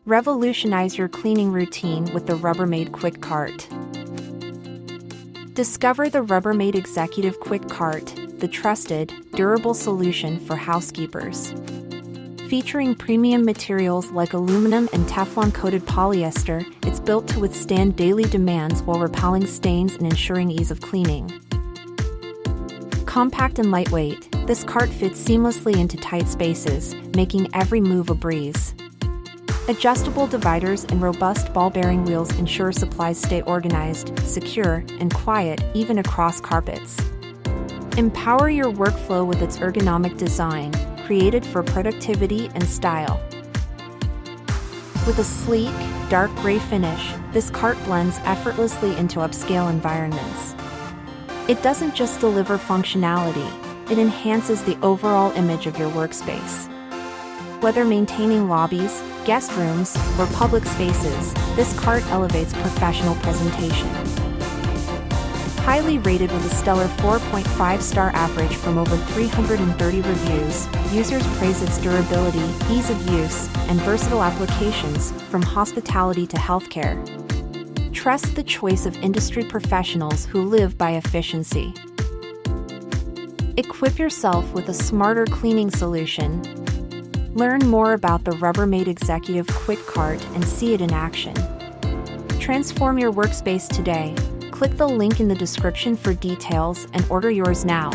Revolutionize your cleaning routine with the Rubbermaid Quick Cart. Discover the Rubbermaid Executive Quick Cart, the trusted, durable solution for housekeepers. Featuring premium materials like aluminum and Teflon-coated polyester, it's built to withstand daily demands while repelling stains and ensuring ease of cleaning. Compact and lightweight, this cart fits seamlessly into tight spaces, making every move a breeze. Adjustable dividers and robust ball-bearing wheels ensure supplies stay organized, secure, and quiet even across carpets. Empower your workflow with its ergonomic design, created for productivity and style. With a sleek, dark gray finish, this cart blends effortlessly into upscale environments. It doesn't just deliver functionality, it enhances the overall image of your workspace. Whether maintaining lobbies, guest rooms, or public spaces, this cart elevates professional presentation. Highly rated with a stellar 4.5-star average from over 330 reviews, users praise its durability, ease of use, and versatile applications, from hospitality to healthcare. Trust the choice of industry professionals who live by efficiency. Equip yourself with a smarter cleaning solution. Learn more about the Rubbermaid Executive Quick Cart and see it in action. Transform your workspace today. Click the link in the description for details and order yours now.